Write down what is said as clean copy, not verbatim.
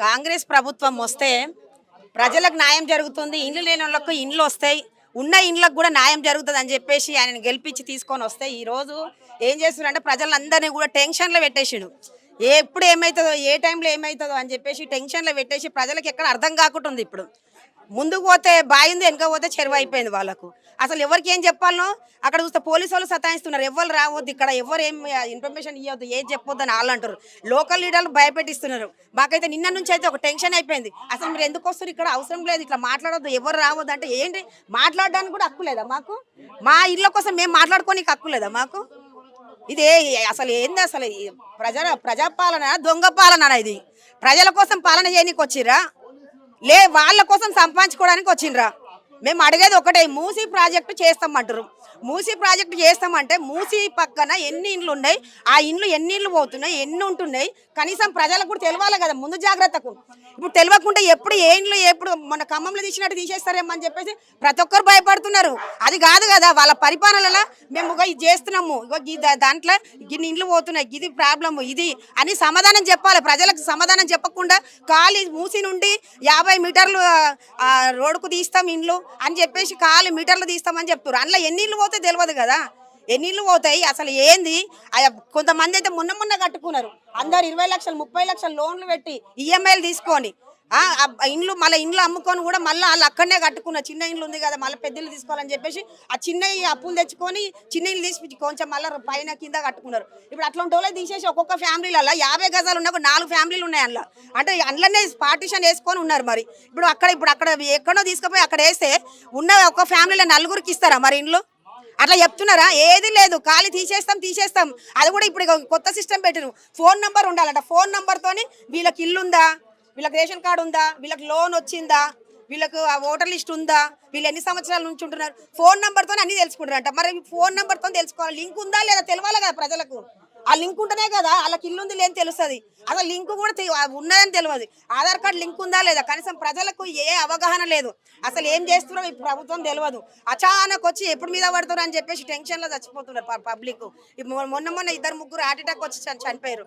కాంగ్రెస్ ప్రభుత్వం వస్తే ప్రజలకు న్యాయం జరుగుతుంది, ఇండ్లు లేని వాళ్ళకు ఇండ్లు వస్తాయి, ఉన్న ఇండ్లకు కూడా న్యాయం జరుగుతుంది అని చెప్పేసి ఆయనను గెలిపించి తీసుకొని వస్తే ఈరోజు ఏం చేస్తున్నారంటే ప్రజలందరినీ కూడా టెన్షన్లో పెట్టేసిండు. ఎప్పుడు ఏమవుతుందో, ఏ టైంలో ఏమవుతుందో అని చెప్పేసి టెన్షన్లో పెట్టేసి ప్రజలకు ఎక్కడ అర్థం కాకుంటుంది. ఇప్పుడు ముందుకు పోతే బాయింది, వెనక పోతే చెరువు అయిపోయింది వాళ్ళకు. అసలు ఎవరికి ఏం చెప్పాలనో అక్కడ చూస్తే పోలీసు వాళ్ళు సతాయిస్తున్నారు. ఎవరు రావద్దు, ఇక్కడ ఎవరు ఏం ఇన్ఫర్మేషన్ ఇవ్వద్దు, ఏం చెప్పొద్దు అని వాళ్ళు అంటారు. లోకల్ లీడర్లు భయపెట్టిస్తున్నారు. మాకైతే నిన్న నుంచి అయితే ఒక టెన్షన్ అయిపోయింది. అసలు మీరు ఎందుకు వస్తారు, ఇక్కడ అవసరం లేదు, ఇట్లా మాట్లాడొద్దు, ఎవరు రావద్దు అంటే ఏంటి, మాట్లాడడానికి కూడా హక్కు లేదా మాకు? మా ఇళ్ళ కోసం మేము మాట్లాడుకోనికి హక్కు లేదా మాకు? ఇదే అసలు ఏంది, అసలు ప్రజాపాలన దొంగ పాలన. ఇది ప్రజల కోసం పాలన చేయనీకి వచ్చిర్రా, వాళ్ళ కోసం సంపాదించుకోవడానికి వచ్చిండ్రా? మేము అడిగేది ఒకటే, మూసీ ప్రాజెక్టు చేస్తామంటారు. మూసీ ప్రాజెక్టు చేస్తామంటే మూసీ పక్కన ఎన్ని ఇండ్లు ఉన్నాయి, ఆ ఇండ్లు ఎన్ని ఇండ్లు పోతున్నాయి, ఎన్ని ఉంటున్నాయి, కనీసం ప్రజలకు కూడా తెలియాలి కదా ముందు జాగ్రత్తకు. ఇప్పుడు తెలియకుండా ఎప్పుడు ఏ ఇండ్లు ఎప్పుడు మన ఖమ్మంలో తీసినట్టు తీసేస్తారేమో అని చెప్పేసి ప్రతి ఒక్కరు భయపడుతున్నారు. అది కాదు కదా వాళ్ళ పరిపాలనలో మేము ఇది చేస్తున్నాము, దాంట్లో గిన్ని ఇండ్లు పోతున్నాయి, ఇది ప్రాబ్లము ఇది అని సమాధానం చెప్పాలి. ప్రజలకు సమాధానం చెప్పకుండా ఖాళీ మూసి నుండి 50 మీటర్లు రోడ్డుకు తీస్తాం ఇండ్లు అని చెప్పేసి ఖాళీ మీటర్లు తీస్తామని చెప్తారు. అందులో ఎన్ని ఇళ్ళు పోతే తెలియదు కదా, ఎన్ని ఇళ్ళు పోతాయి అసలు ఏంది. కొంతమంది అయితే మొన్న కట్టుకున్నారు, అందరు 20 లక్షలు 30 లక్షలు లోన్లు పెట్టి ఈఎంఐలు తీసుకొని ఇండ్లు మళ్ళీ ఇండ్లు అమ్ముకొని కూడా మళ్ళీ వాళ్ళు అక్కడనే కట్టుకున్నారు. చిన్న ఇండ్లు ఉంది కదా, మళ్ళీ పెద్ద ఇల్లు తీసుకోవాలని చెప్పేసి ఆ చిన్న అప్పులు తెచ్చుకొని చిన్న ఇల్లు తీసి కొంచెం మళ్ళీ పైన కింద కట్టుకున్నారు. ఇప్పుడు అట్లాంటి వాళ్ళే తీసేసి ఒక్కొక్క ఫ్యామిలీలలో 50 గజాలు ఉన్న 4 ఫ్యామిలీలు ఉన్నాయి అందులో. అంటే అందులోనే పార్టీషన్ వేసుకొని ఉన్నారు. మరి ఇప్పుడు అక్కడ ఎక్కడో తీసుకుపోయి అక్కడ వేస్తే ఉన్న ఒక్క ఫ్యామిలీలో 4గురికి ఇస్తారా మరి ఇండ్లు? అట్లా చెప్తున్నారా? ఏది లేదు, ఖాళీ తీసేస్తాం. అది కూడా ఇప్పుడు కొత్త సిస్టమ్ పెట్టిరు, ఫోన్ నెంబర్ ఉండాలంట. ఫోన్ నెంబర్తోని వీళ్ళకి ఇల్లు ఉందా, వీళ్ళకి రేషన్ కార్డు ఉందా, వీళ్ళకి లోన్ వచ్చిందా, వీళ్ళకు ఓటర్ లిస్ట్ ఉందా, వీళ్ళు ఎన్ని సంవత్సరాల నుంచి ఉంటున్నారు, ఫోన్ నెంబర్తో అన్ని తెలుసుకుంటారంట. మరి ఫోన్ నెంబర్తో తెలుసుకోవాలి, లింక్ ఉందా లేదా తెలియాలి కదా ప్రజలకు. ఆ లింక్ ఉంటేనే కదా వాళ్ళకి ఇల్లు ఉంది లేని తెలుస్తుంది. అసలు లింక్ కూడా ఉన్నదని తెలియదు. ఆధార్ కార్డు లింక్ ఉందా లేదా, కనీసం ప్రజలకు ఏ అవగాహన లేదు. అసలు ఏం చేస్తున్నారో ఈ ప్రభుత్వం తెలియదు. అచానక్ వచ్చి ఎప్పుడు మీద పడుతున్నారు అని చెప్పేసి టెన్షన్లో చచ్చిపోతున్నారు పబ్లిక్. మొన్న 2-3 హార్ట్ అటాక్ వచ్చి చనిపోయారు.